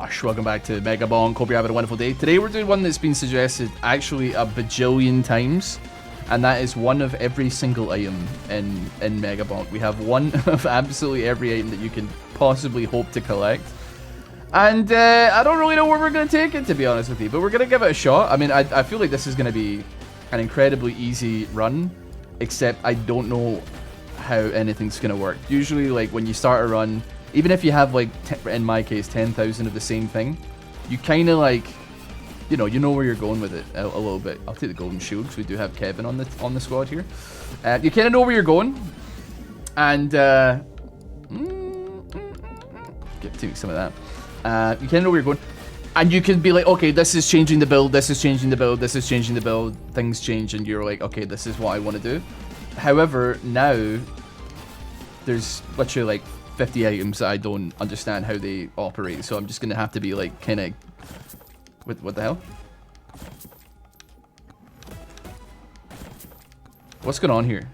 Josh, welcome back to Megabonk. Hope you're having a wonderful day. Today we're doing one that's been suggested actually a bajillion times, and that is one of every single item in Megabonk. We have one of absolutely every item that you can possibly hope to collect. And I don't really know where we're going to take it, to be honest with you, but we're going to give it a shot. I mean, I feel like this is going to be an incredibly easy run, except I don't know how anything's going to work. Usually, like, when you start a run, even if you have, like, in my case, 10,000 of the same thing, you kind of, like, you know where you're going with it a little bit. I'll take the golden shield, because we do have Kevin on the squad here. You kind of know where you're going, and, give me some of that. You kind of know where you're going, and you can be like, okay, this is changing the build, this is changing the build, this is changing the build, things change, and you're like, okay, this is what I want to do. However, now, there's literally, like, 50 items that I don't understand how they operate, so I'm just gonna have to be like kind of what the hell? What's going on here?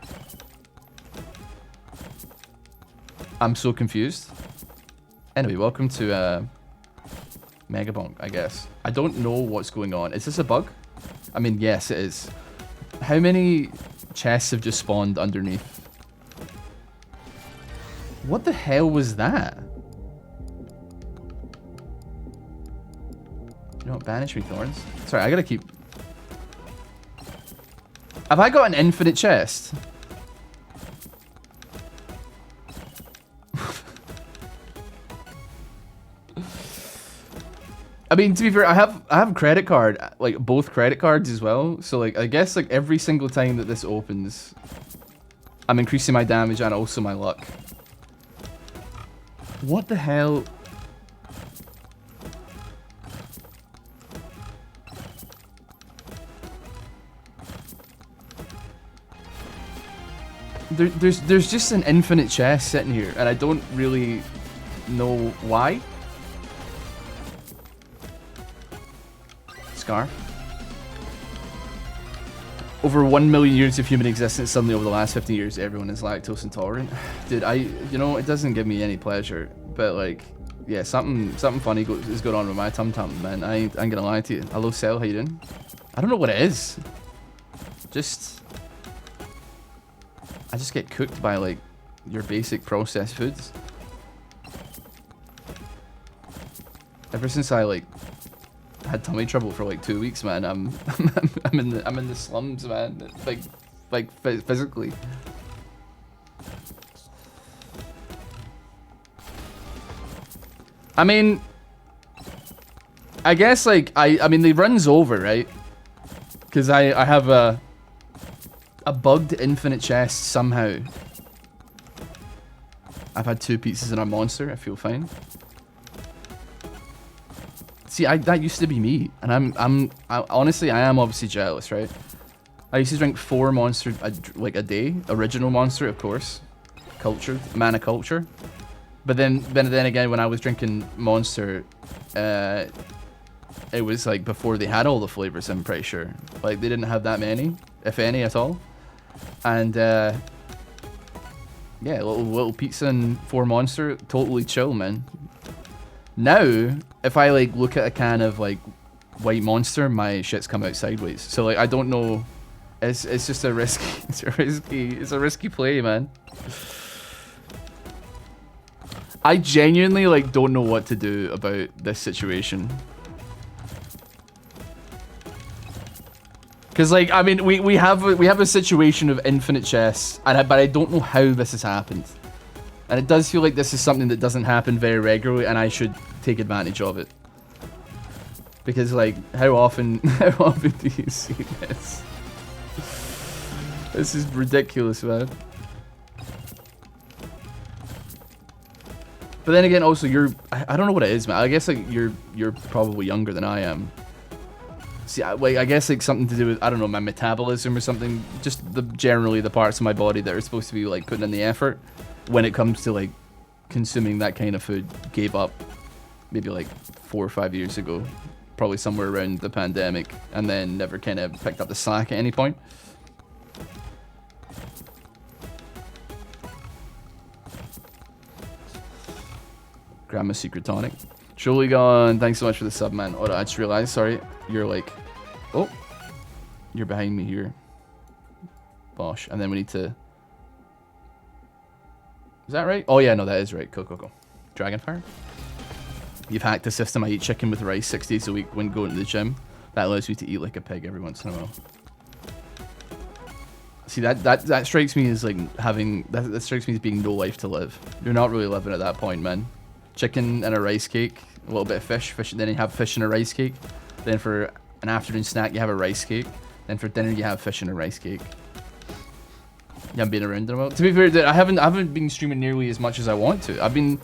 I'm so confused. Anyway, welcome to Megabonk, I guess. I don't know what's going on. Is this a bug? I mean, yes, it is. How many chests have just spawned underneath? What the hell was that? You know what? Banish me, Thorns. Sorry, I gotta keep... Have I got an infinite chest? I mean, to be fair, I have a credit card, like both credit cards as well. So like, I guess like every single time that this opens, I'm increasing my damage and also my luck. What the hell? There's just an infinite chest sitting here, and I don't really know why. Scar. Over 1 million years of human existence, suddenly over the last 50 years, everyone is lactose intolerant. Dude, you know, it doesn't give me any pleasure, but like, yeah, something funny is going on with my tum-tum, man. I ain't gonna lie to you. Hello, Cell, how you doing? I don't know what it is. I just get cooked by like your basic processed foods. Ever since I like had tummy trouble for like 2 weeks, man. I'm in the slums, man. Like physically. I mean, I guess like I mean the run's over, right? Because I have a bugged infinite chest somehow. I've had 2 pizzas and a monster. I feel fine. See, that used to be me, and honestly, I am obviously jealous, right? I used to drink 4 monster like a day, original monster, of course, cultured, mana culture. But then again, when I was drinking monster, it was like before they had all the flavors. I'm pretty sure, like they didn't have that many, if any at all. And yeah, little pizza and 4 monster, totally chill, man. Now, if I like look at a can of like white monster, my shit's come out sideways. So like I don't know, it's just a risky it's a risky play, man. I genuinely like don't know what to do about this situation. Cause like I mean we have a situation of infinite chests, but I don't know how this has happened. And it does feel like this is something that doesn't happen very regularly, and I should take advantage of it. Because, like, how often do you see this? This is ridiculous, man. But then again, also, I don't know what it is, man. I guess, like, you're probably younger than I am. See, I guess, like, something to do with, I don't know, my metabolism or something. Just generally the parts of my body that are supposed to be, like, putting in the effort. When it comes to like consuming that kind of food, gave up maybe like 4 or 5 years ago, probably somewhere around the pandemic, and then never kind of picked up the slack at any point. Grab my secret tonic. Surely gone. Thanks so much for the sub, man. Oh, I just realized. Sorry. You're like... Oh. You're behind me here. Bosh. And then we need to... Is that right? Oh, yeah. No, that is right. Cool, cool, cool. Dragonfire. You've hacked the system. I eat chicken with rice 6 days a week when going to the gym. That allows me to eat like a pig every once in a while. See, that strikes me as like having... That strikes me as being no life to live. You're not really living at that point, man. Chicken and a rice cake. A little bit of fish. Then you have fish and a rice cake. Then for an afternoon snack, you have a rice cake. Then for dinner, you have fish and a rice cake. You haven't been around in a while. To be fair, I haven't been streaming nearly as much as I want to.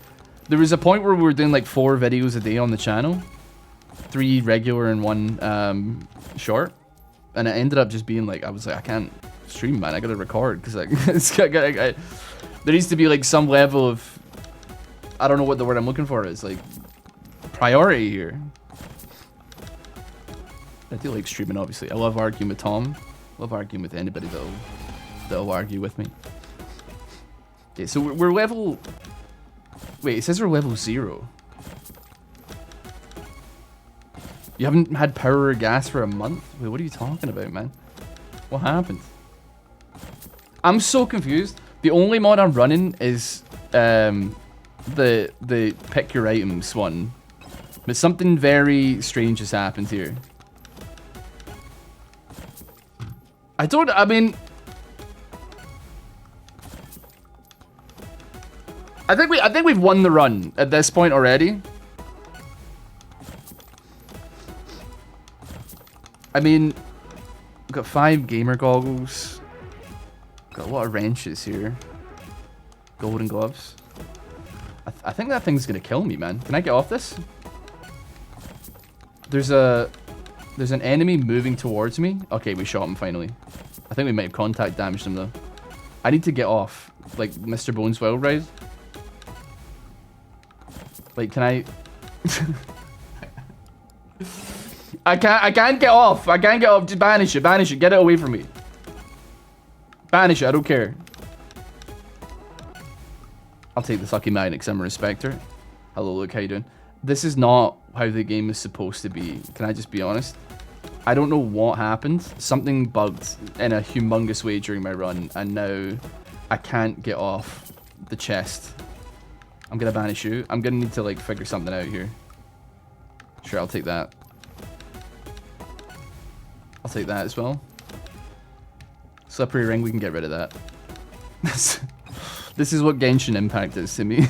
There was a point where we were doing like 4 videos a day on the channel. 3 regular and 1 short. And it ended up just being like, I was like, I can't stream, man. I gotta record. Because like, there needs to be like some level of... I don't know what the word I'm looking for is. Like, priority here. I do like streaming, obviously. I love arguing with Tom. Love arguing with anybody that'll argue with me. Okay, so we're level... Wait, it says we're level 0. You haven't had power or gas for a month? Wait, what are you talking about, man? What happened? I'm so confused. The only mod I'm running is the pick your items one. But something very strange has happened here. I mean... I think we've won the run at this point already. I mean, we've got 5 gamer goggles. Got a lot of wrenches here. Golden gloves. I think that thing's gonna kill me, man. Can I get off this? There's an enemy moving towards me. Okay, we shot him finally. I think we might have contact damaged him though. I need to get off, like Mr. Bones Wild Ride. Like, can I? I can't get off. I can't get off. Just banish it. Banish it. Get it away from me. Banish it. I don't care. I'll take the sucky magnet because I'm a respecter. Hello, Luke. How you doing? This is not how the game is supposed to be. Can I just be honest? I don't know what happened. Something bugged in a humongous way during my run, and now I can't get off the chest. I'm gonna banish you. I'm gonna need to like figure something out here. Sure, I'll take that. I'll take that as well. Slippery ring, we can get rid of that. This is what Genshin Impact is to me.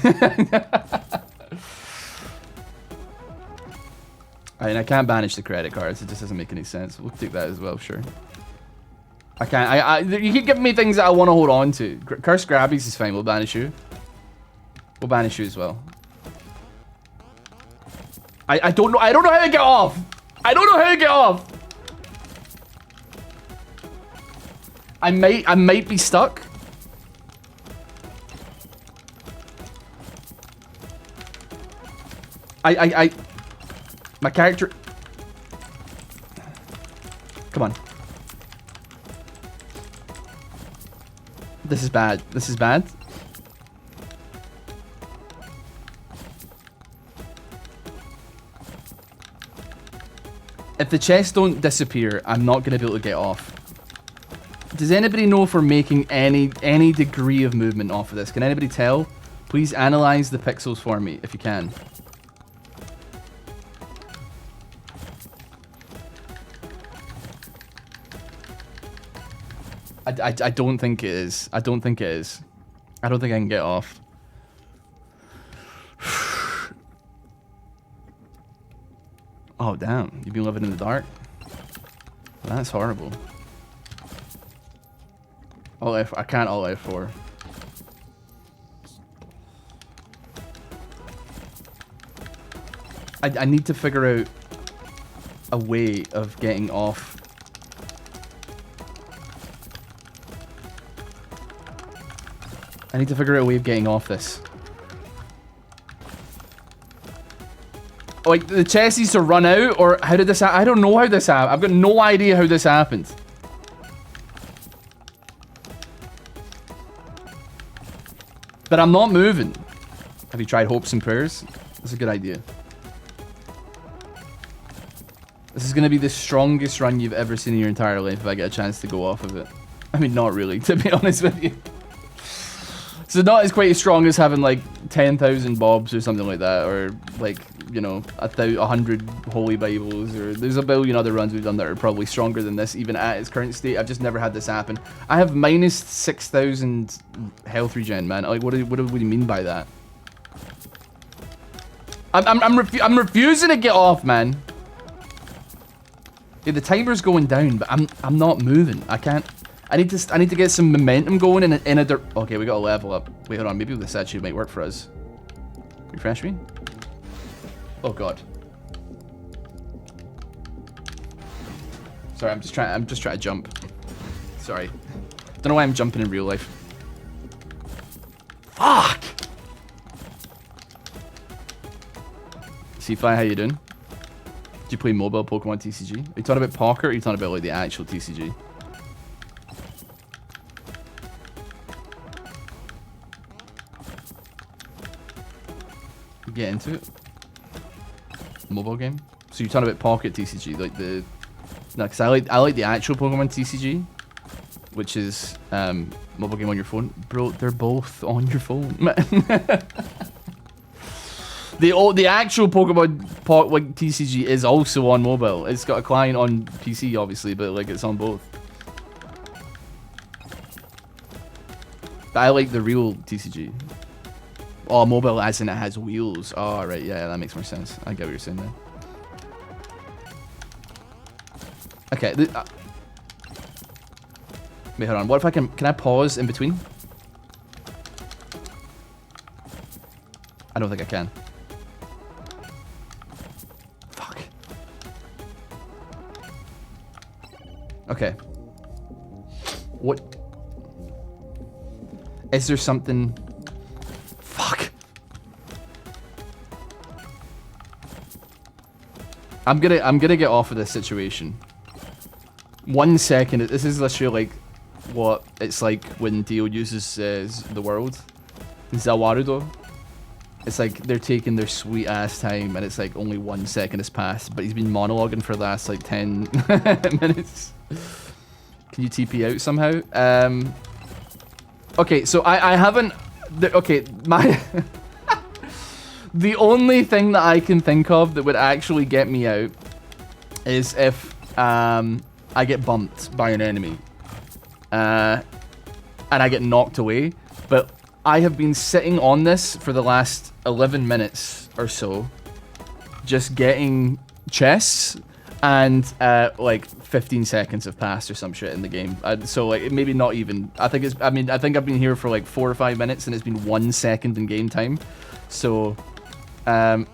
I mean, I can't banish the credit cards. It just doesn't make any sense. We'll take that as well, sure. I can't. You keep giving me things that I want to hold on to. Curse Grabbies is fine. We'll banish you. We'll banish you as well. I don't know. I don't know how to get off. I don't know how to get off. I might be stuck. My character. Come on. This is bad. This is bad. If the chests don't disappear, I'm not going to be able to get off. Does anybody know if we're making any degree of movement off of this? Can anybody tell? Please analyze the pixels for me, if you can. I don't think it is. I don't think it is. I don't think I can get off. Oh, damn. You've been living in the dark? That's horrible. Alt F. I can't Alt F4. I need to figure out a way of getting off. I need to figure out a way of getting off this. Like, the chest needs to run out, or how did this happen? I don't know how this happened. I've got no idea how this happened. But I'm not moving. Have you tried hopes and prayers? That's a good idea. This is going to be the strongest run you've ever seen in your entire life if I get a chance to go off of it. I mean, not really, to be honest with you. So not as quite as strong as having like 10,000 bobs or something like that, or like, you know, 100 holy Bibles, or there's a billion other runs we've done that are probably stronger than this, even at its current state. I've just never had this happen. I have minus 6,000 health regen, man. Like, what do you mean by that? I'm refusing to get off, man. Yeah, the timer's going down, but I'm not moving. I can't. I need to get some momentum going in a okay, we got a level up. Wait, hold on. Maybe this actually might work for us. Refresh me. Oh god. Sorry, I'm just trying to jump. Sorry. Don't know why I'm jumping in real life. Fuck. C-Fly, how you doing? Do you play mobile Pokemon TCG? Are you talking about Pocket, or are you talking about like the actual TCG? Get into it. Mobile game. So you're talking about Pocket TCG, like the. No, because I like the actual Pokemon TCG, which is mobile game on your phone. Bro, they're both on your phone, man. The actual Pokemon like TCG is also on mobile. It's got a client on PC, obviously, but like it's on both. But I like the real TCG. Oh, mobile as in it has wheels. Oh, right, yeah, that makes more sense. I get what you're saying there. Okay. Wait, hold on. What if I can I pause in between? I don't think I can. Fuck. Okay. What? Is there something? Fuck. I'm gonna get off of this situation. 1 second. This is literally like what it's like when Dio uses the world. Zawarudo. It's like they're taking their sweet ass time, and it's like only 1 second has passed, but he's been monologuing for the last like 10 minutes. Can you TP out somehow? Okay, so I haven't. Okay, my. The only thing that I can think of that would actually get me out is if I get bumped by an enemy, and I get knocked away. But I have been sitting on this for the last 11 minutes or so, just getting chests, and like 15 seconds have passed or some shit in the game. So like maybe not even. I think I've been here for like 4 or 5 minutes, and it's been 1 second in game time. So, to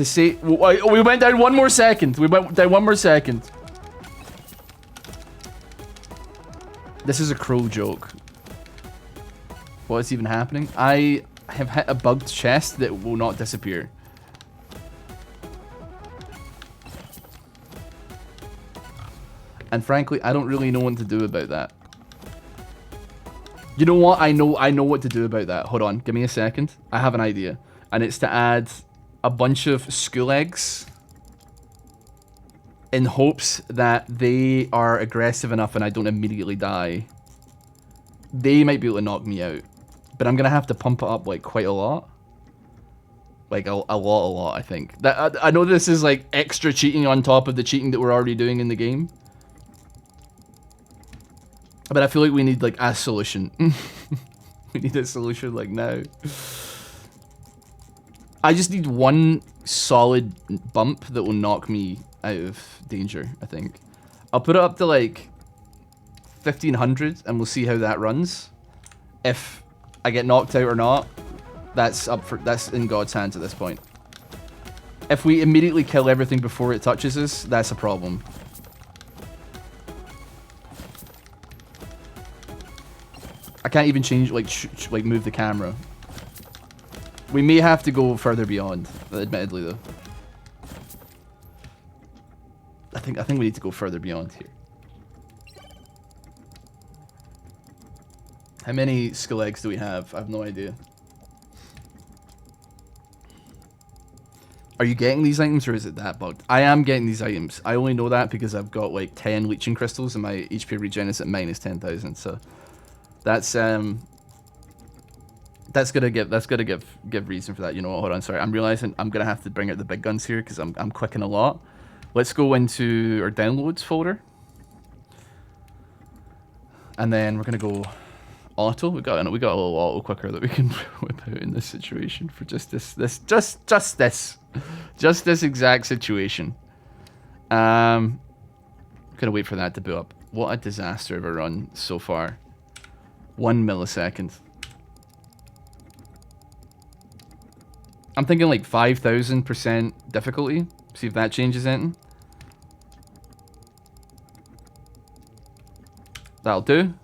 say we went down 1 more second. We went down 1 more second. This is a crow joke. What is even happening? I have hit a bugged chest that will not disappear. And frankly, I don't really know what to do about that. You know what? I know what to do about that. Hold on, give me a second. I have an idea. And it's to add a bunch of school eggs in hopes that they are aggressive enough and I don't immediately die. They might be able to knock me out. But I'm gonna have to pump it up like quite a lot. Like a lot, I think. I know this is like extra cheating on top of the cheating that we're already doing in the game. But I feel like we need like a solution. We need a solution like now. I just need one solid bump that will knock me out of danger, I think. I'll put it up to like 1500 and we'll see how that runs. If I get knocked out or not, that's in God's hands at this point. If we immediately kill everything before it touches us, that's a problem. I can't even change, like move the camera. We may have to go further beyond, admittedly though. I think we need to go further beyond here. How many skill eggs do we have? I have no idea. Are you getting these items or is it that bugged? I am getting these items. I only know that because I've got like 10 leeching crystals and my HP regen is at minus 10,000. So that's gonna give reason for that. You know what? Hold on, sorry. I'm realizing I'm gonna have to bring out the big guns here because I'm clicking a lot. Let's go into our downloads folder, and then we're gonna go auto. We got a little auto clicker that we can whip out in this situation for just this exact situation. Gonna wait for that to boot up. What a disaster of a run so far. 1 millisecond. I'm thinking like 5,000% difficulty. See if that changes anything. That'll do.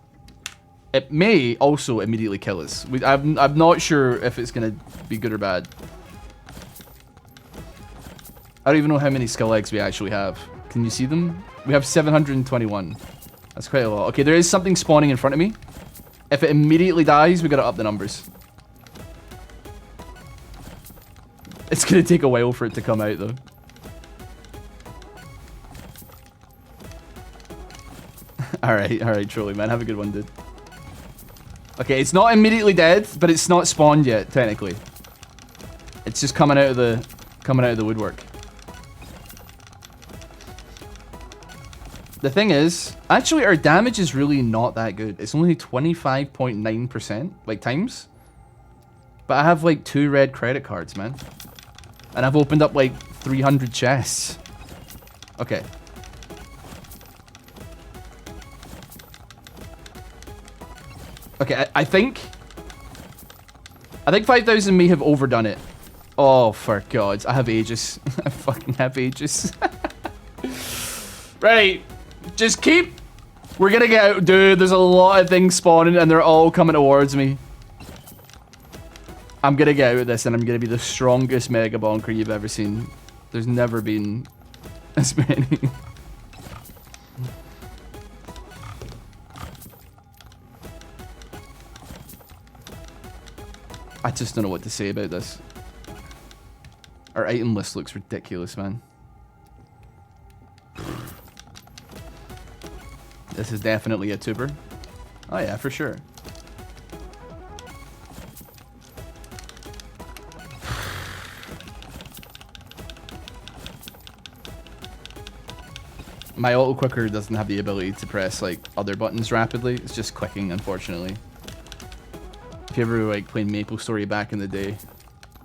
It may also immediately kill us. I'm not sure if it's gonna be good or bad. I don't even know how many skull eggs we actually have. Can you see them? We have 721. That's quite a lot. Okay, there is something spawning in front of me. If it immediately dies, we gotta up the numbers. It's gonna take a while for it to come out though. Alright, Trolley man. Have a good one, dude. Okay, it's not immediately dead, but it's not spawned yet, technically. It's just coming out of the woodwork. The thing is, actually our damage is really not that good. It's only 25.9%, like times. But I have like 2 red credit cards, man. And I've opened up like 300 chests. Okay. Okay, I think 5,000 may have overdone it. Oh, for gods. I have Aegis. I fucking have Aegis. Right. Just keep... We're gonna get out. Dude, there's a lot of things spawning and they're all coming towards me. I'm gonna get out of this and I'm gonna be the strongest mega bonker you've ever seen. There's never been as many. I just don't know what to say about this. Our item list looks ridiculous, man. This is definitely a tuber. Oh yeah, for sure. My auto clicker doesn't have the ability to press like other buttons rapidly. It's just clicking, unfortunately. If you ever like playing MapleStory back in the day,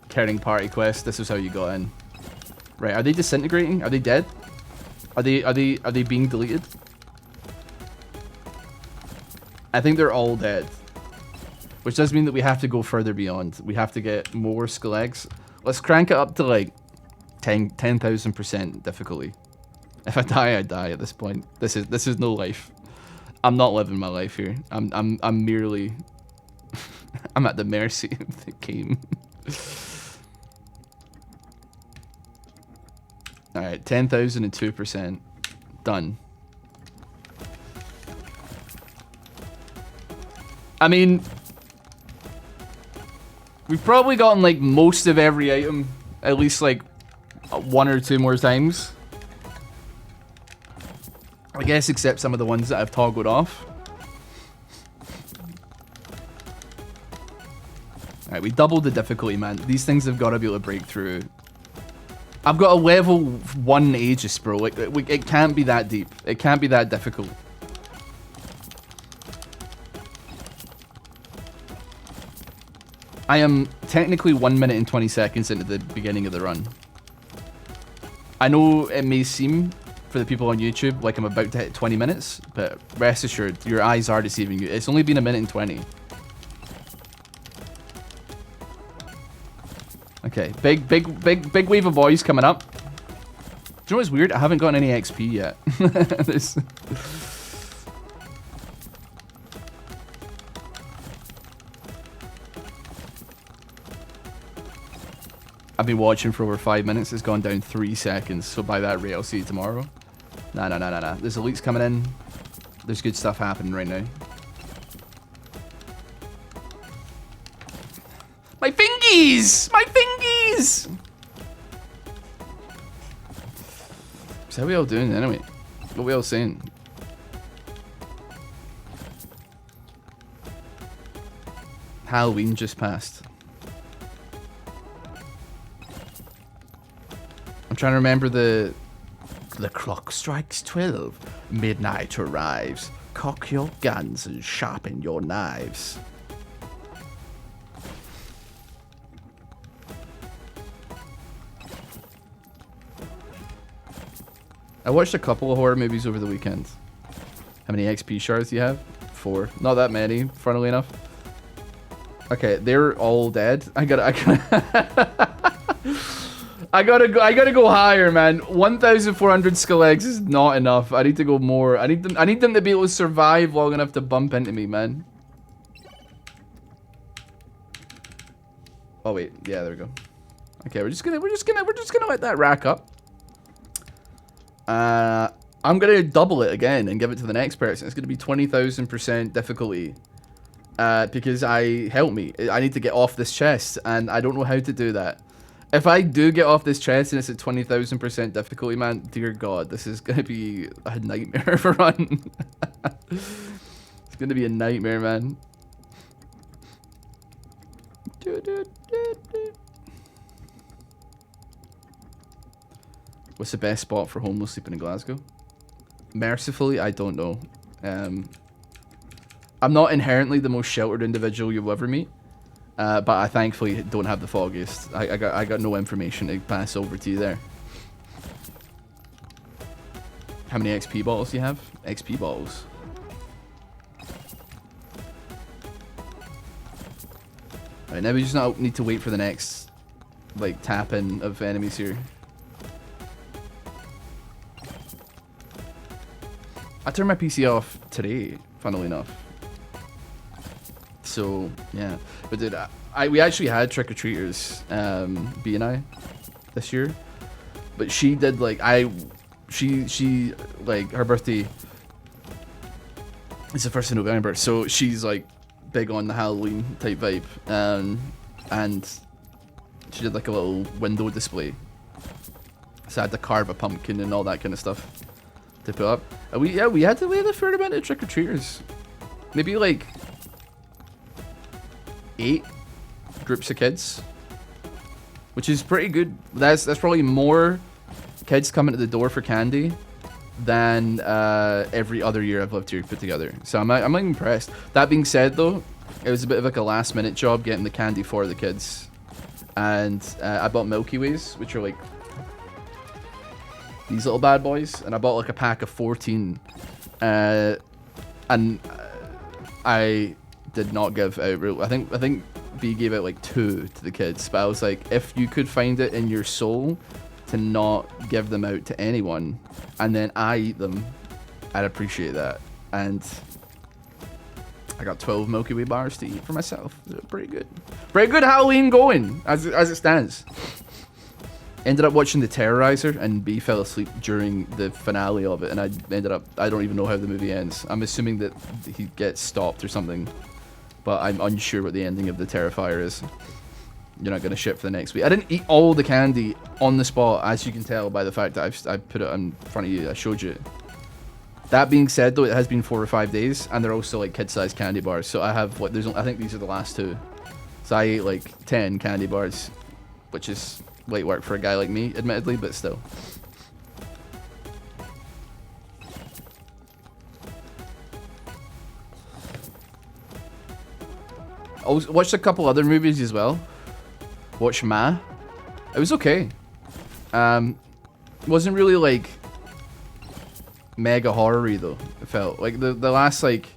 carrying party quest, this is how you got in. Right? Are they disintegrating? Are they dead? Are they being deleted? I think they're all dead, which does mean that we have to go further beyond. We have to get more skull eggs. Let's crank it up to like 10,000% difficulty. If I die, I die at this point. This is no life. I'm not living my life here. I'm merely I'm at the mercy of the game. Alright, 10,002%. Done. I mean, we've probably gotten like most of every item at least like 1 or 2 more times. I guess except some of the ones that I've toggled off. Alright, we doubled the difficulty, man. These things have got to be able to break through. I've got a level 1 Aegis, bro. Like, it can't be that deep. It can't be that difficult. I am technically 1 minute and 20 seconds into the beginning of the run. I know it may seem, for the people on YouTube, like I'm about to hit 20 minutes, but rest assured, your eyes are deceiving you. It's only been 1 minute and 20. Okay, big wave of boys coming up. Do you know what's weird? I haven't gotten any XP yet. I've been watching for over 5 minutes. It's gone down 3 seconds. So by that rate, I'll see you tomorrow. Nah. There's elites coming in. There's good stuff happening right now. My fingies! My fingies! So how we all doing anyway? What we all saying? Halloween just passed. I'm trying to remember the clock strikes 12. Midnight arrives. Cock your guns and sharpen your knives. I watched a couple of horror movies over the weekend. How many XP shards do you have? 4. Not that many, funnily enough. Okay, they're all dead. I gotta go higher, man. 1,400 skull eggs is not enough. I need to go more. I need them to be able to survive long enough to bump into me, man. Oh wait, yeah, there we go. Okay, we're just gonna let that rack up. I'm gonna double it again and give it to the next person. It's gonna be 20,000% difficulty. Because help me. I need to get off this chest, and I don't know how to do that. If I do get off this chest and it's at 20,000% difficulty, man, dear God, this is gonna be a nightmare of a run. It's gonna be a nightmare, man. What's the best spot for homeless sleeping in Glasgow? Mercifully, I don't know. I'm not inherently the most sheltered individual you'll ever meet, but I thankfully don't have the foggiest. I got no information to pass over to you there. How many XP bottles do you have? XP bottles. Alright, now we just not need to wait for the next, like, tap-in of enemies here. I turned my PC off today, funnily enough. So, yeah. But dude, we actually had trick-or-treaters, B and I, this year. But she did, like, she, like, her birthday is the 1st of November, so she's, like, big on the Halloween type vibe. And she did, like, a little window display. So I had to carve a pumpkin and all that kind of stuff to put up. And we had a fair amount of trick-or-treaters. Maybe, like, 8 groups of kids, which is pretty good. That's probably more kids coming to the door for candy than every other year I've lived here put together. So I'm impressed. That being said, though, it was a bit of like a last-minute job getting the candy for the kids, and I bought Milky Ways, which are like these little bad boys, and I bought like a pack of 14, and I did not give out. I think B gave out like 2 to the kids, but I was like, if you could find it in your soul to not give them out to anyone, and then I eat them, I'd appreciate that. And I got 12 Milky Way bars to eat for myself. Pretty good. Pretty good Halloween going, as it stands. Ended up watching The Terrorizer, and B fell asleep during the finale of it, and I don't even know how the movie ends. I'm assuming that he gets stopped or something, but I'm unsure what the ending of The Terrifier is. You're not going to ship for the next week. I didn't eat all the candy on the spot, as you can tell by the fact that I put it in front of you. I showed you. That being said, though, it has been 4 or 5 days, and they're also like kid-sized candy bars. So I have what I think these are the last 2. So I ate like 10 candy bars, which is light work for a guy like me, admittedly, but still. I watched a couple other movies as well. Watched Ma. It was okay. Wasn't really like mega horror-y though. It felt like the last, like,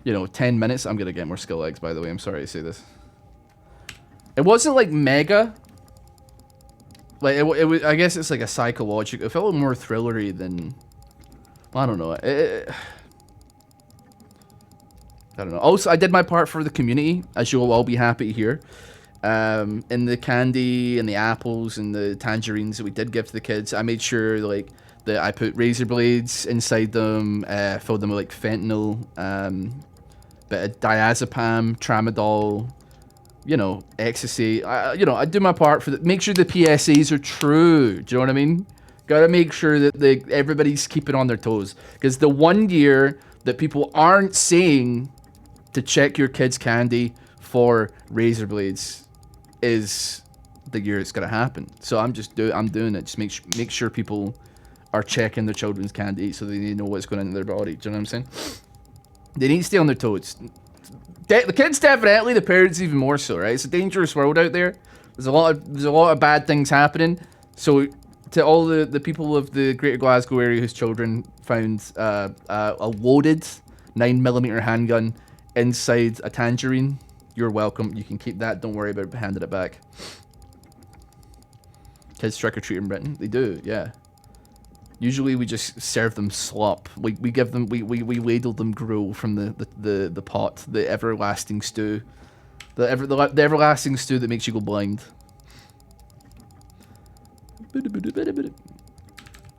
you know, 10 minutes. I'm gonna get more skill eggs, by the way. I'm sorry to say this. It wasn't like mega. Like it was. I guess it's like a psychological. It felt a little more thrillery than. I don't know. I don't know. Also, I did my part for the community, as you'll all be happy to hear. In the candy and the apples and the tangerines that we did give to the kids, I made sure like that I put razor blades inside them, filled them with like fentanyl, bit of diazepam, tramadol, you know, ecstasy. You know, I do my part for make sure the PSAs are true. Do you know what I mean? Gotta make sure that everybody's keeping on their toes. Because the one year that people aren't saying to check your kids' candy for razor blades is the year it's gonna happen. So I'm doing it. Just make sure people are checking their children's candy so they know what's going on in their body. Do you know what I'm saying? They need to stay on their toes. The kids definitely, the parents even more so, right? It's a dangerous world out there. There's a lot of bad things happening. So to all the people of the Greater Glasgow area whose children found a loaded 9mm handgun inside a tangerine, you're welcome. You can keep that. Don't worry about handing it back. Kids trick or treat in Britain. They do, yeah. Usually we just serve them slop. We give them we ladle them gruel from the pot, the everlasting stew, the everlasting stew that makes you go blind.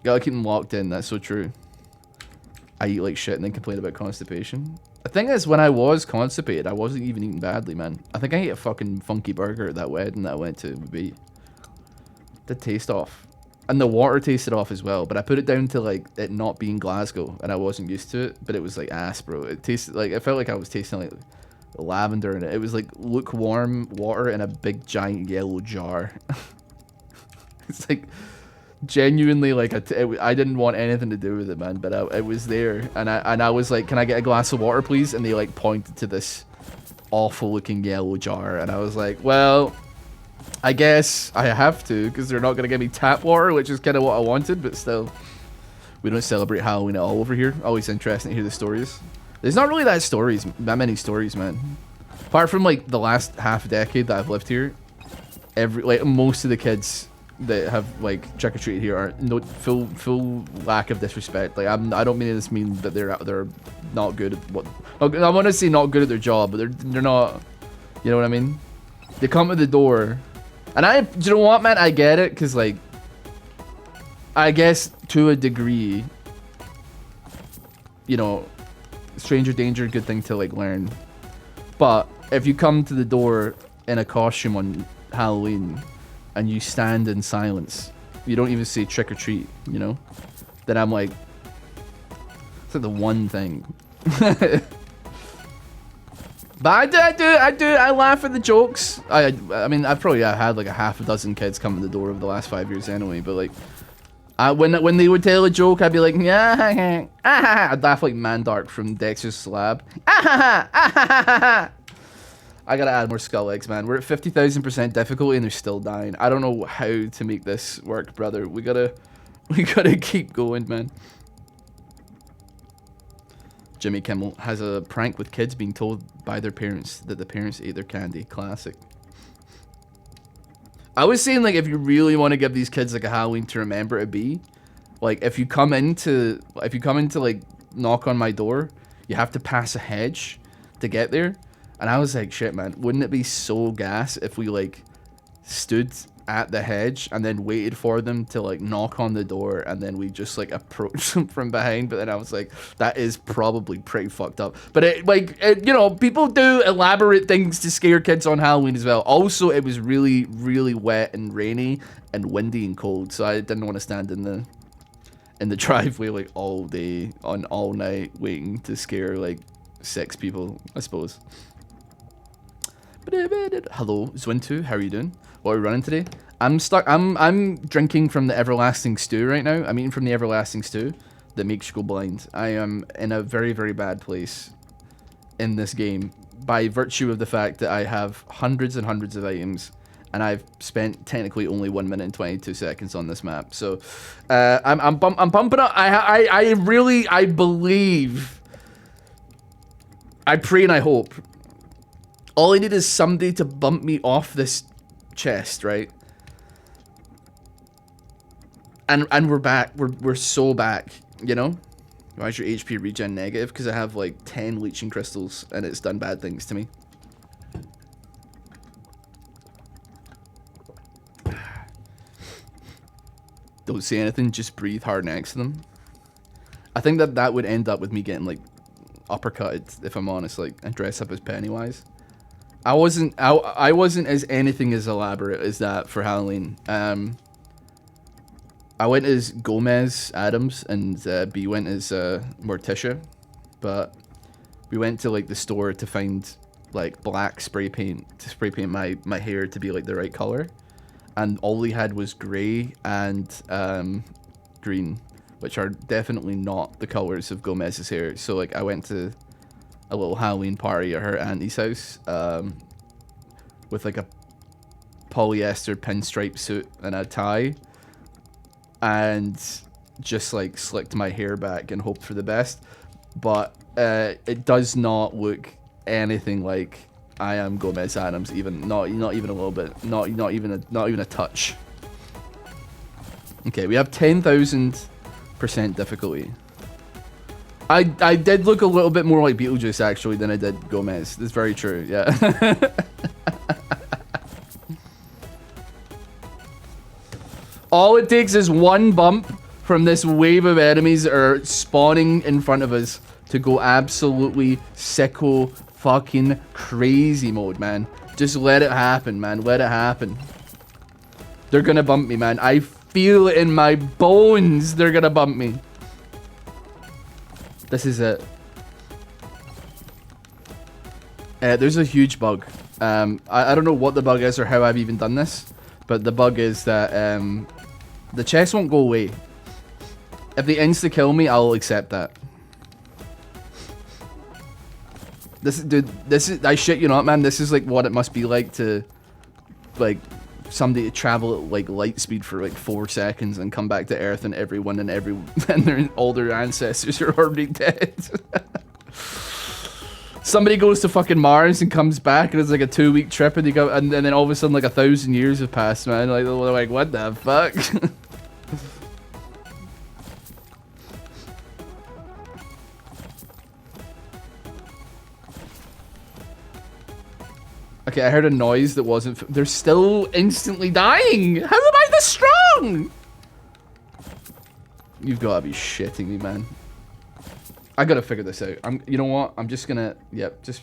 Gotta keep them locked in. That's so true. I eat like shit and then complain about constipation. The thing is, when I was constipated, I wasn't even eating badly, man. I think I ate a fucking funky burger at that wedding that I went to. Did taste off. And the water tasted off as well, but I put it down to like it not being Glasgow, and I wasn't used to it. But it was like ass, bro. It tasted like, I felt like I was tasting like lavender in it. It was like lukewarm water in a big giant yellow jar. It's like genuinely like I didn't want anything to do with it, man. But it was there, and I was like, "Can I get a glass of water, please?" And they like pointed to this awful looking yellow jar, and I was like, "Well, I guess I have to, because they're not going to give me tap water," which is kind of what I wanted, but still. We don't celebrate Halloween at all over here. Always interesting to hear the stories. There's not really that many stories, man. Apart from, like, the last half decade that I've lived here, most of the kids that have, like, trick-or-treated here are full lack of disrespect. Like, I don't mean this mean that they're not good at what... I want to say not good at their job, but they're not... You know what I mean? They come to the door... And do you know what, man? I get it, because, like, I guess to a degree, you know, stranger danger, good thing to, like, learn. But if you come to the door in a costume on Halloween and you stand in silence, you don't even say trick or treat, you know, then I'm like, it's like the one thing. But I laugh at the jokes. I mean, I've probably had like a half a dozen kids come to the door over the last 5 years anyway, but like, when they would tell a joke, I'd be like, yeah, I'd laugh like Mandark from Dexter's Slab. I gotta add more skull eggs, man. We're at 50,000% difficulty and they're still dying. I don't know how to make this work, brother. We gotta keep going, man. Jimmy Kimmel has a prank with kids being told by their parents that the parents ate their candy. Classic. I was saying, like, if you really want to give these kids like a Halloween to remember to be, like, if you come into like knock on my door, you have to pass a hedge to get there. And I was like, shit, man, wouldn't it be so gas if we like stood at the hedge and then waited for them to like knock on the door and then we just like approach them from behind? But then I was like, that is probably pretty fucked up. But you know, people do elaborate things to scare kids on Halloween as well. Also, it was really, really wet and rainy and windy and cold, so I didn't want to stand in the driveway like all day on all night waiting to scare like 6 people, I suppose. Hello, Zwintu, how are you doing? What are we running today? I'm drinking from the everlasting stew right now. I'm eating from the everlasting stew that makes you go blind. I am in a very, very bad place in this game by virtue of the fact that I have hundreds and hundreds of items and I've spent technically only 1 minute and 22 seconds on this map. So I'm pumping up. I believe, I pray and I hope. All I need is somebody to bump me off this chest, right? And we're back. We're so back, you know? Why is your HP regen negative? Because I have like 10 leeching crystals and it's done bad things to me. Don't say anything, just breathe hard next to them. I think that would end up with me getting like uppercutted, if I'm honest, like, and dress up as Pennywise. I wasn't as anything as elaborate as that for Halloween. I went as Gomez Adams and B went as Morticia, but we went to like the store to find like black spray paint to spray paint my hair to be like the right color, and all we had was gray and green, which are definitely not the colors of Gomez's hair. So like I went to a little Halloween party at her auntie's house with like a polyester pinstripe suit and a tie, and just like slicked my hair back and hoped for the best. But it does not look anything like I am Gomez Adams, even not even a little bit, not even a touch. Okay, we have 10,000% difficulty. I did look a little bit more like Beetlejuice actually than I did Gomez. That's very true. Yeah. All it takes is one bump from this wave of enemies that are spawning in front of us to go absolutely sicko fucking crazy mode, man. Just let it happen, man. Let it happen. They're gonna bump me, man. I feel it in my bones. They're gonna bump me. This is it. There's a huge bug. I don't know what the bug is or how I've even done this, but the bug is that the chest won't go away. If they insta-kill me, I'll accept that. Dude, I shit you not, man. This is like what it must be like to, like, somebody to travel at like light speed for like 4 seconds and come back to Earth and everyone and all their ancestors are already dead. Somebody goes to fucking Mars and comes back and it's like a 2-week trip and then all of a sudden like 1,000 years have passed, man. Like, they're like, what the fuck? Okay, I heard a noise that wasn't. They're still instantly dying. How am I this strong? You've got to be shitting me, man. I gotta figure this out. You know what? I'm just gonna. Yep. Just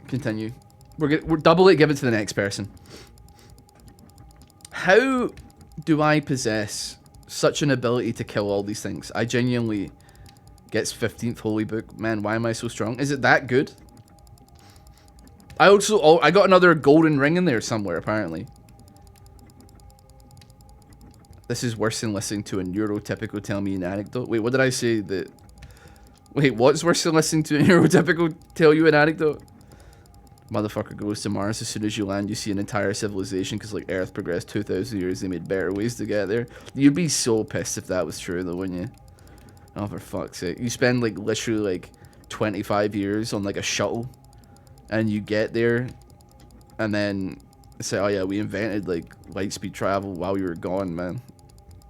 continue. We're double it. Give it to the next person. How do I possess such an ability to kill all these things? I genuinely gets 15th Holy Book. Man, why am I so strong? Is it that good? I got another golden ring in there somewhere, apparently. This is worse than listening to a neurotypical tell me an anecdote. Wait, what did I say? Wait, what's worse than listening to a neurotypical tell you an anecdote? Motherfucker goes to Mars. As soon as you land, you see an entire civilization because, like, Earth progressed 2,000 years. They made better ways to get there. You'd be so pissed if that was true, though, wouldn't you? Oh, for fuck's sake. You spend, like, literally, like, 25 years on, like, a shuttle. And you get there, and then say, oh yeah, we invented like light speed travel while we were gone, man.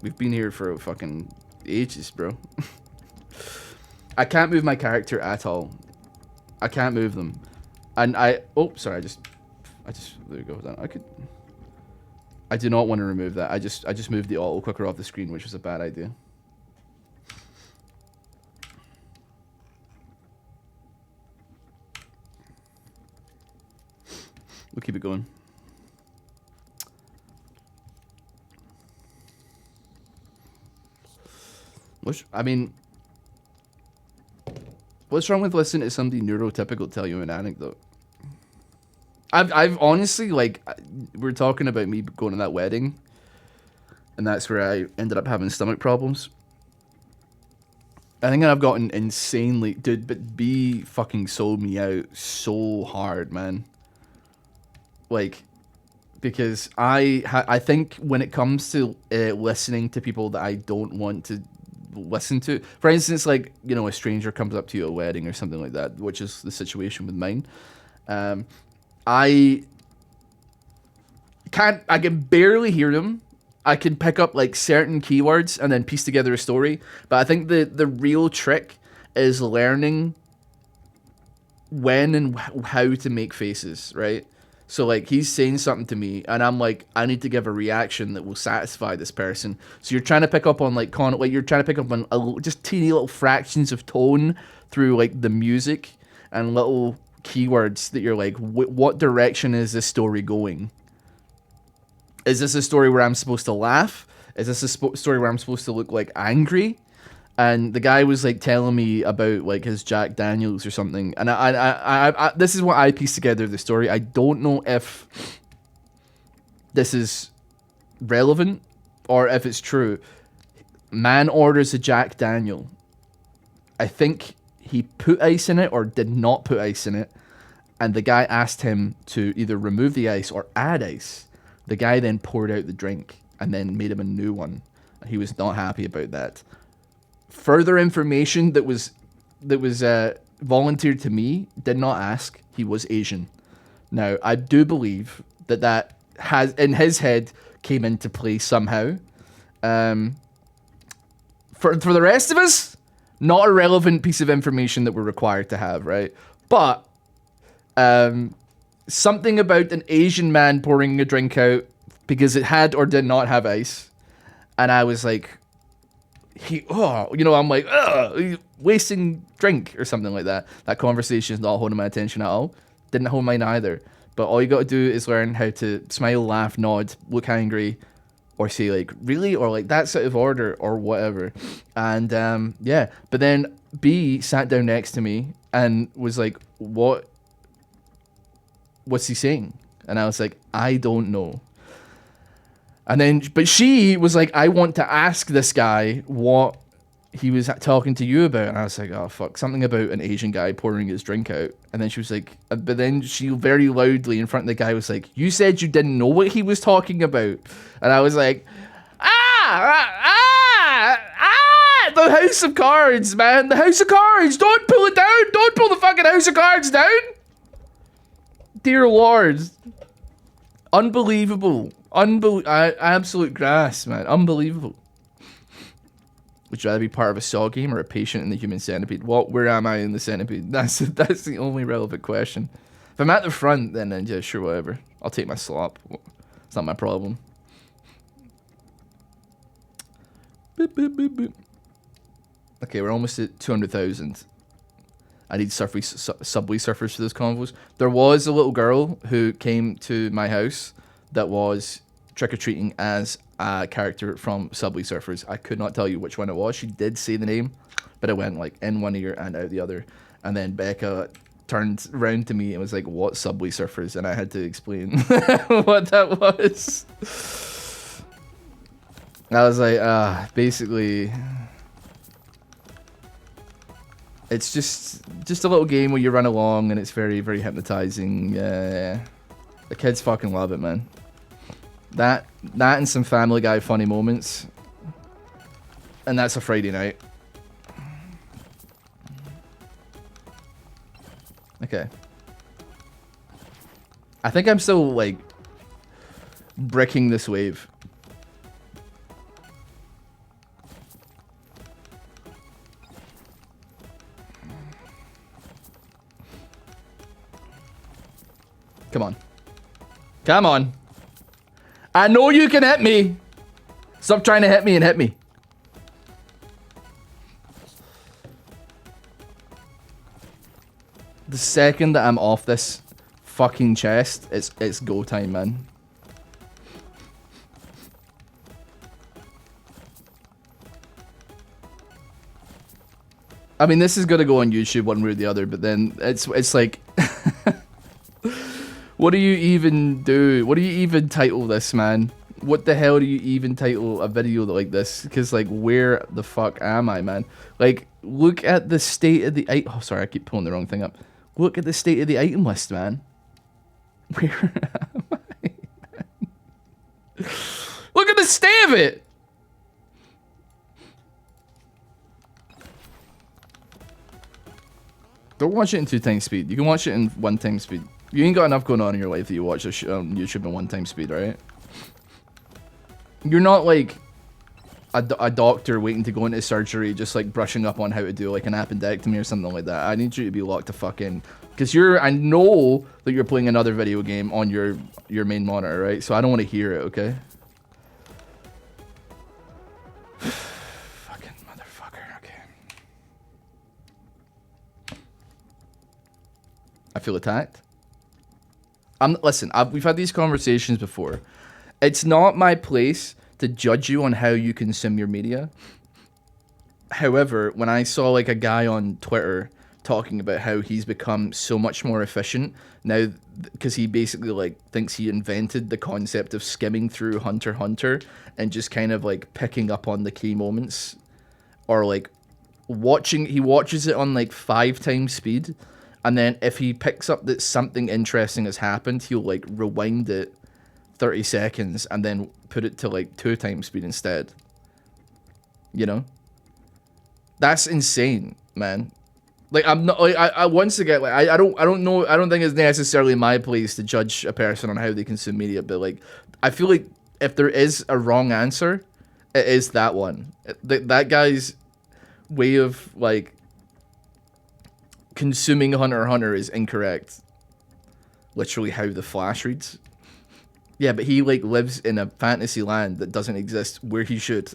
We've been here for fucking ages, bro. I can't move my character at all. I can't move them. And oh, sorry, I just, there we go. I do not want to remove that. I just moved the auto clicker off the screen, which was a bad idea. We'll keep it going. I mean, what's wrong with listening to somebody neurotypical tell you an anecdote? I've honestly, like, we're talking about me going to that wedding, and that's where I ended up having stomach problems. I think I've gotten insanely, dude, but B fucking sold me out so hard, man. Like, because I think when it comes to listening to people that I don't want to listen to, for instance, like, you know, a stranger comes up to you at a wedding or something like that, which is the situation with mine. I can barely hear them. I can pick up like certain keywords and then piece together a story. But I think the real trick is learning when and how to make faces, right? So, like, he's saying something to me, and I'm like, I need to give a reaction that will satisfy this person. So you're trying to pick up on, like, you're trying to pick up on just teeny little fractions of tone through, like, the music and little keywords that you're like, what direction is this story going? Is this a story where I'm supposed to laugh? Is this a story where I'm supposed to look like angry? And the guy was like telling me about like his Jack Daniels or something. And I this is what I pieced together the story. I don't know if this is relevant or if it's true. Man orders a Jack Daniel. I think he put ice in it or did not put ice in it. And the guy asked him to either remove the ice or add ice. The guy then poured out the drink and then made him a new one. He was not happy about that. Further information that was volunteered to me did not ask. He was Asian. Now, I do believe that has, in his head, came into play somehow. For the rest of us, not a relevant piece of information that we're required to have, right? But something about an Asian man pouring a drink out because it had or did not have ice. And I was like, I'm like, wasting drink or something like that. That conversation is not holding my attention at all. Didn't hold mine either. But all you got to do is learn how to smile, laugh, nod, look angry, or say like, really? Or like, that's out of order or whatever. And yeah, but then B sat down next to me and was like, what's he saying? And I was like, I don't know. And then, but she was like, I want to ask this guy what he was talking to you about. And I was like, oh, fuck, something about an Asian guy pouring his drink out. And then she was like, but then she very loudly in front of the guy was like, you said you didn't know what he was talking about. And I was like, the House of Cards, man. The House of Cards. Don't pull it down. Don't pull the fucking House of Cards down. Dear Lord. Unbelievable. Absolute grass, man. Unbelievable. Would you rather be part of a Saw game or a patient in the Human Centipede? Where am I in the Centipede? That's the only relevant question. If I'm at the front, then yeah, sure, whatever. I'll take my slop. It's not my problem. Boop, boop, boop, boop. Okay, we're almost at 200,000. I need Subway Surfers for those convos. There was a little girl who came to my house that was trick-or-treating as a character from Subway Surfers. I could not tell you which one it was. She did say the name, but it went like in one ear and out the other. And then Becca turned around to me and was like, what Subway Surfers? And I had to explain what that was. I was like, basically, it's just a little game where you run along and it's very, very hypnotizing. Yeah. The kids fucking love it, man. That and some Family Guy funny moments. And that's a Friday night. Okay. I think I'm still, like, bricking this wave. Come on. Come on. I know you can hit me. Stop trying to hit me and hit me. The second that I'm off this fucking chest, it's go time, man. I mean, this is gonna go on YouTube one way or the other, but then it's like what do you even do? What do you even title this, man? What the hell do you even title a video like this? Because, like, where the fuck am I, man? Like, look at the state of the item. Oh, sorry, I keep pulling the wrong thing up. Look at the state of the item list, man. Where am I, man? Look at the state of it! Don't watch it in 2x speed. You can watch it in 1x speed. You ain't got enough going on in your life that you watch this on YouTube in 1x speed, right? You're not like a doctor waiting to go into surgery, just like brushing up on how to do like an appendectomy or something like that. I need you to be locked the fuck in. Because I know that you're playing another video game on your main monitor, right? So I don't want to hear it, okay? Fucking motherfucker, okay. I feel attacked. Listen, we've had these conversations before, It's not my place to judge you on how you consume your media. However, when I saw like a guy on Twitter talking about how he's become so much more efficient now because he basically like thinks he invented the concept of skimming through Hunter x Hunter and just kind of like picking up on the key moments, or like he watches it on like 5 times speed, and then if he picks up that something interesting has happened, he'll like rewind it 30 seconds and then put it to like 2 times speed instead. You know? That's insane, man. Like, I'm not like I once again, like I don't know, I don't think it's necessarily my place to judge a person on how they consume media, but like I feel like if there is a wrong answer, it is that one. That guy's way of like consuming Hunter x Hunter is incorrect. Literally how the Flash reads. Yeah, but he like lives in a fantasy land that doesn't exist where he should.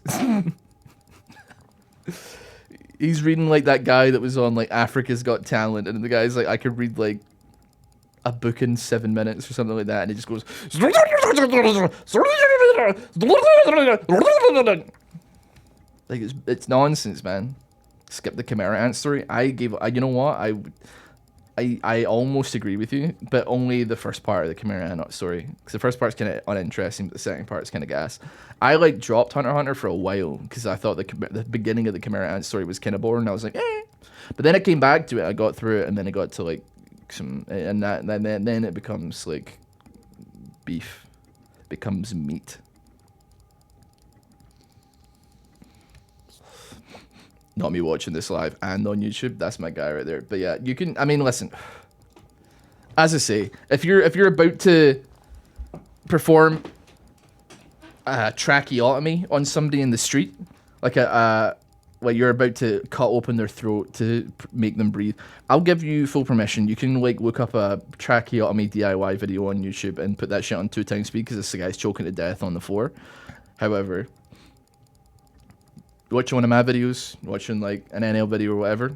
He's reading like that guy that was on like Africa's Got Talent, and the guy's like, I could read like a book in 7 minutes or something like that, and he just goes like it's nonsense, man. Skip the Chimera Ant story. You know what, I almost agree with you, but only the first part of the Chimera Ant story, because the first part's kind of uninteresting, but the second part's kind of gas. I like dropped Hunter x Hunter for a while because I thought the beginning of the Chimera Ant story was kind of boring. I was like, eh. But then I came back to it, I got through it, and then I got to like some, and then it becomes like beef, it becomes meat. Not me watching this live and on YouTube. That's my guy right there. But yeah, you can. I mean, listen. As I say, if you're about to perform a tracheotomy on somebody in the street, like like you're about to cut open their throat to make them breathe, I'll give you full permission. You can like look up a tracheotomy DIY video on YouTube and put that shit on 2 times speed because this guy's choking to death on the floor. However, watching one of my videos, watching like an NL video or whatever,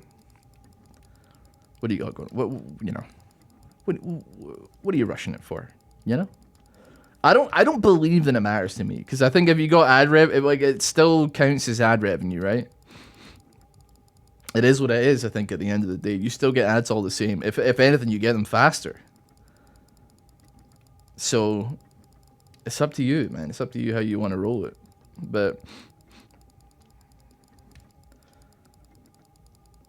what do you got going? What are you rushing it for? You know, I don't believe that it matters to me, because I think if you got ad rev, it still counts as ad revenue, right? It is what it is. I think at the end of the day, you still get ads all the same. If anything, you get them faster. So it's up to you, man. It's up to you how you want to roll it, but.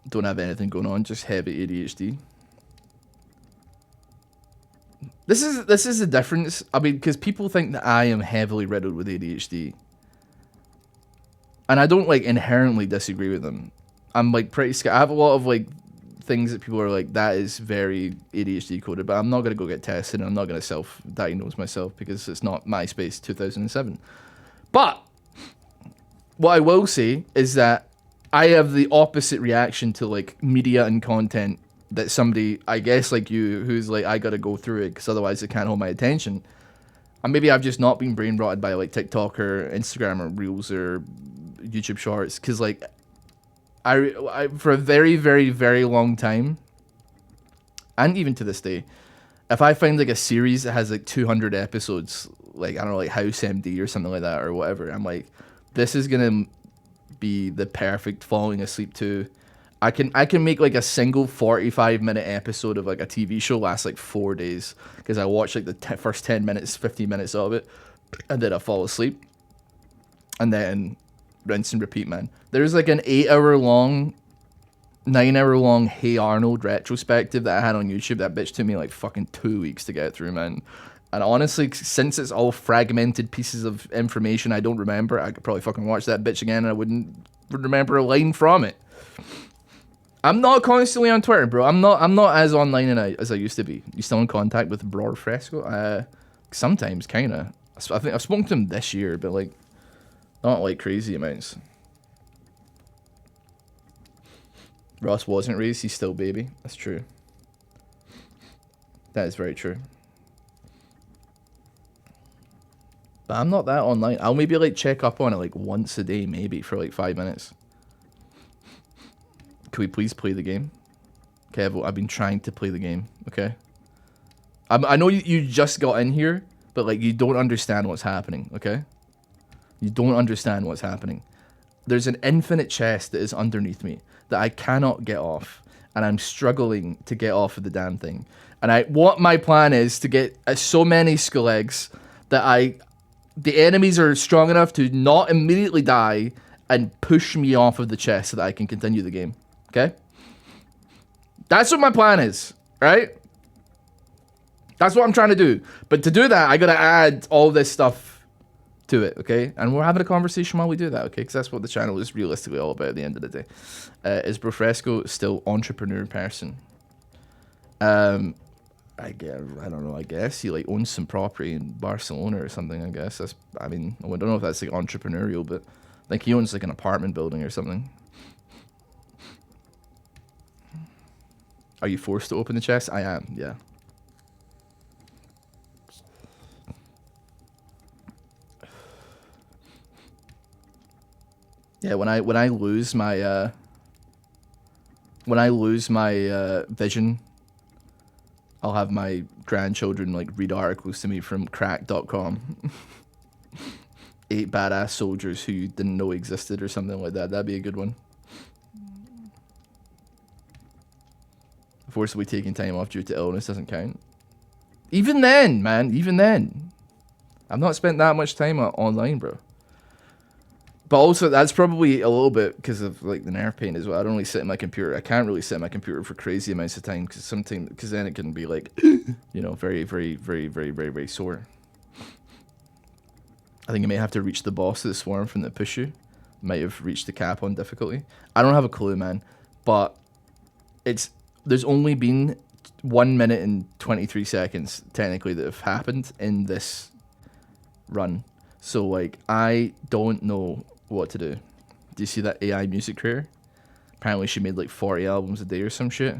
Don't have anything going on, just heavy ADHD. This is the difference. I mean, because people think that I am heavily riddled with ADHD, and I don't like inherently disagree with them. I'm like pretty scared. I have a lot of like things that people are like, that is very ADHD coded, but I'm not gonna go get tested, and I'm not gonna self-diagnose myself because it's not MySpace 2007. But what I will say is that I have the opposite reaction to like media and content that somebody, I guess like you, who's like, I gotta go through it because otherwise it can't hold my attention. And maybe I've just not been brain rotted by like TikTok or Instagram or Reels or YouTube Shorts, because like I for a very, very, very long time, and even to this day, if I find like a series that has like 200 episodes, like I don't know, like House MD or something like that or whatever, I'm like, this is gonna be the perfect falling asleep to. I can make like a single 45-minute episode of like a TV show last like 4 days, because I watch like the first 10 minutes, 15 minutes of it, and then I fall asleep, and then rinse and repeat, man. There's like an 9-hour long Hey Arnold retrospective that I had on YouTube. That bitch took me like fucking 2 weeks to get through, man. And honestly, since it's all fragmented pieces of information I don't remember, I could probably fucking watch that bitch again and I wouldn't remember a line from it. I'm not constantly on Twitter, bro. I'm not as online as I used to be. You still in contact with Bror Fresco? Sometimes, kinda. I think I've spoken to him this year, but like, not like crazy amounts. Ross wasn't raised, he's still baby. That's true. That is very true. But I'm not that online. I'll maybe like check up on it like once a day, maybe for like 5 minutes. Can we please play the game? Okay, I've been trying to play the game, okay? I know you just got in here, but like you don't understand what's happening, okay? You don't understand what's happening. There's an infinite chest that is underneath me that I cannot get off, and I'm struggling to get off of the damn thing. And what my plan is to get so many skull eggs that the enemies are strong enough to not immediately die and push me off of the chest so that I can continue the game. Okay? That's what my plan is, right? That's what I'm trying to do. But to do that, I gotta add all this stuff to it, okay? And we're having a conversation while we do that, okay? Because that's what the channel is realistically all about at the end of the day. Is Brofresco still entrepreneur person? I don't know, I guess he like owns some property in Barcelona or something, I guess. I don't know if that's like entrepreneurial, but like he owns like an apartment building or something. Are you forced to open the chest? I am, yeah. Yeah, when I lose my vision, I'll have my grandchildren like read articles to me from crack.com. 8 badass soldiers who you didn't know existed or something like that. That'd be a good one. Forcibly taking time off due to illness doesn't count. Even then, man, even then. I've not spent that much time online, bro. But also, that's probably a little bit because of like the nerve pain as well. I don't really sit at my computer. I can't really sit at my computer for crazy amounts of time because then it can be like, you know, very, very, very, very, very, very sore. I think I may have to reach the boss of the swarm from the push you. Might have reached the cap on difficulty. I don't have a clue, man. But there's only been 1 minute and 23 seconds technically that have happened in this run. So like I don't know what to do. Do you see that AI music creator? Apparently she made like 40 albums a day or some shit.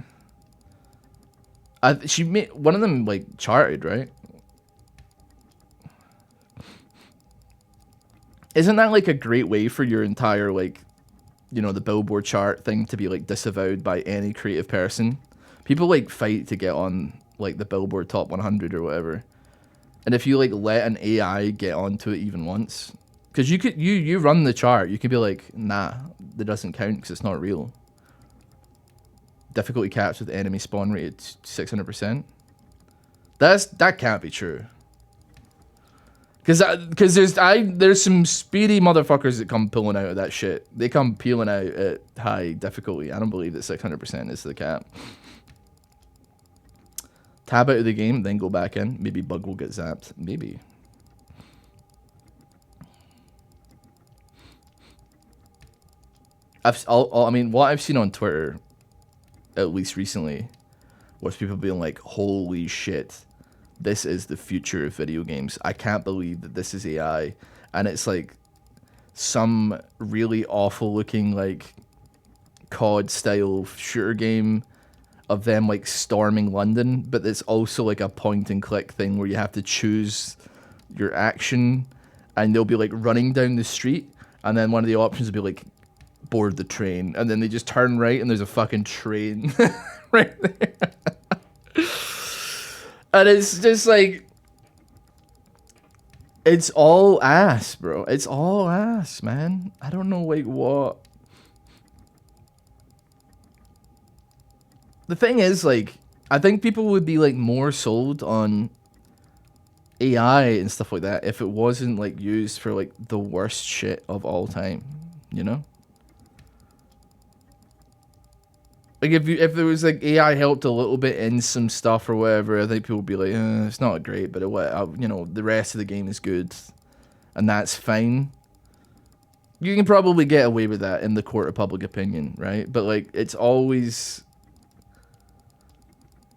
She made one of them like charted, right? Isn't that like a great way for your entire like, you know, the Billboard chart thing to be like disavowed by any creative person? People like fight to get on like the Billboard Top 100 or whatever. And if you like let an AI get onto it even once, because you run the chart, you could be like, nah, that doesn't count because it's not real. Difficulty caps with enemy spawn rate at 600%. That can't be true. Because there's some speedy motherfuckers that come pulling out of that shit. They come peeling out at high difficulty. I don't believe that 600% is the cap. Tab out of the game, then go back in. Maybe bug will get zapped. Maybe. I mean, what I've seen on Twitter, at least recently, was people being like, holy shit, this is the future of video games. I can't believe that this is AI. And it's like some really awful looking like COD style shooter game of them like storming London, but it's also like a point and click thing where you have to choose your action, and they'll be like running down the street, and then one of the options will be like board the train, and then they just turn right and there's a fucking train right there. And it's just like, it's all ass, bro. It's all ass, man. I don't know like what. The thing is, like, I think people would be like more sold on AI and stuff like that if it wasn't like used for like the worst shit of all time, you know? Like if there was like AI helped a little bit in some stuff or whatever, I think people would be like, it's not great, but you know, the rest of the game is good, and that's fine. You can probably get away with that in the court of public opinion, right? But like, it's always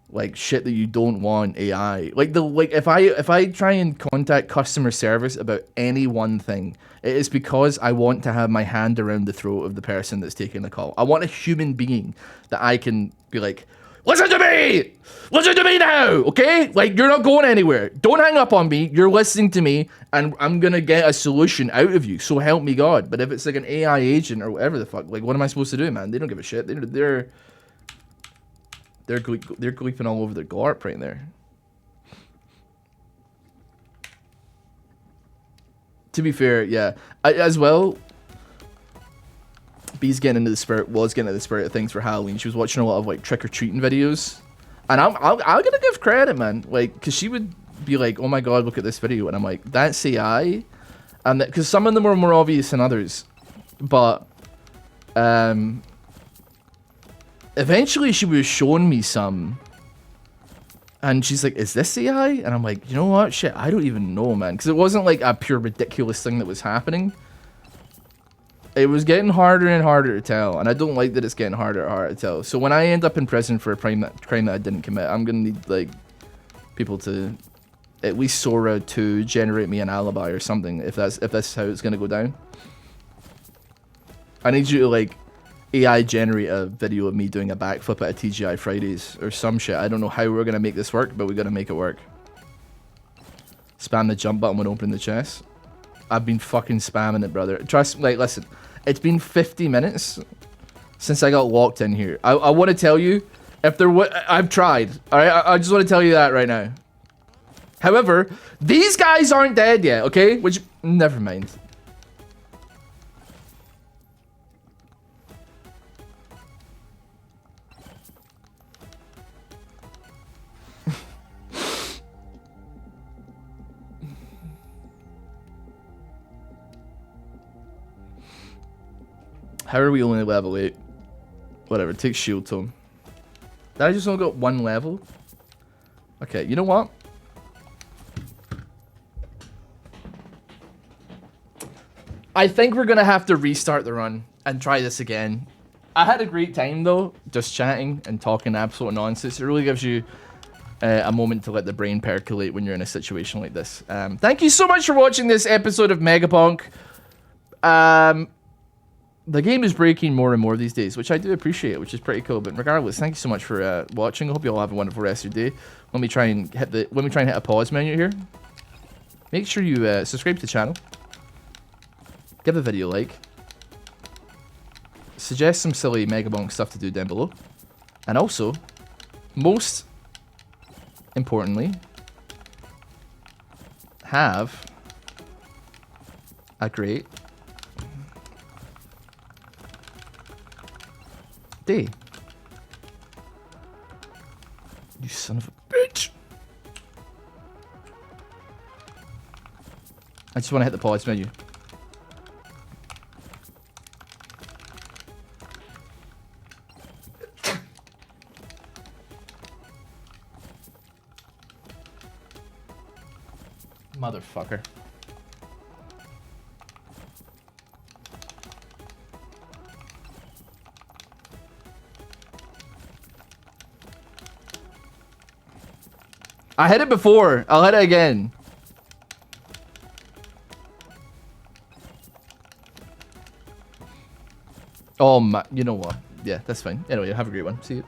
like shit that you don't want AI. Like if I try and contact customer service about any one thing, it is because I want to have my hand around the throat of the person that's taking the call. I want a human being that I can be like, listen to me! Listen to me now! Okay? Like, you're not going anywhere. Don't hang up on me. You're listening to me, and I'm gonna get a solution out of you. So help me God. But if it's like an AI agent or whatever the fuck, like, what am I supposed to do, man? They don't give a shit. They're gleeping all over their glorp right there. To be fair, yeah. As well, B's getting into the spirit, was getting into the spirit of things for Halloween. She was watching a lot of like trick-or-treating videos. And I'm gonna give credit, man. Like, cause she would be like, oh my god, look at this video. And I'm like, that's AI. And because some of them were more obvious than others. But eventually she was showing me some. And she's like, is this AI? And I'm like, you know what? Shit, I don't even know, man. Because it wasn't like a pure ridiculous thing that was happening. It was getting harder and harder to tell. And I don't like that it's getting harder and harder to tell. So when I end up in prison for a crime that I didn't commit, I'm going to need, like, people to, at least Sora, to generate me an alibi or something. If that's how it's going to go down. I need you to, like, AI generate a video of me doing a backflip at a TGI Fridays or some shit. I don't know how we're gonna make this work, but we gotta make it work. Spam the jump button when opening the chest. I've been fucking spamming it, brother. Trust, like, listen, it's been 50 minutes since I got locked in here. I want to tell you, if there was, I've tried. All right, I just want to tell you that right now. However, these guys aren't dead yet, okay? Which, never mind. How are we only level 8? Whatever, take shield tome. Did I just only got 1 level? Okay, you know what? I think we're gonna have to restart the run and try this again. I had a great time though, just chatting and talking absolute nonsense. It really gives you a moment to let the brain percolate when you're in a situation like this. Thank you so much for watching this episode of MEGABONK. The game is breaking more and more these days, which I do appreciate, which is pretty cool. But regardless, thank you so much for watching. I hope you all have a wonderful rest of your day. Let me try and hit a pause menu here. Make sure you subscribe to the channel. Give the video a like. Suggest some silly MEGABONK stuff to do down below. And also, most importantly, have a great day. You son of a bitch. I just want to hit the pause menu. Motherfucker. I hit it before. I'll hit it again. Oh my, you know what? Yeah, that's fine. Anyway, have a great one. See you.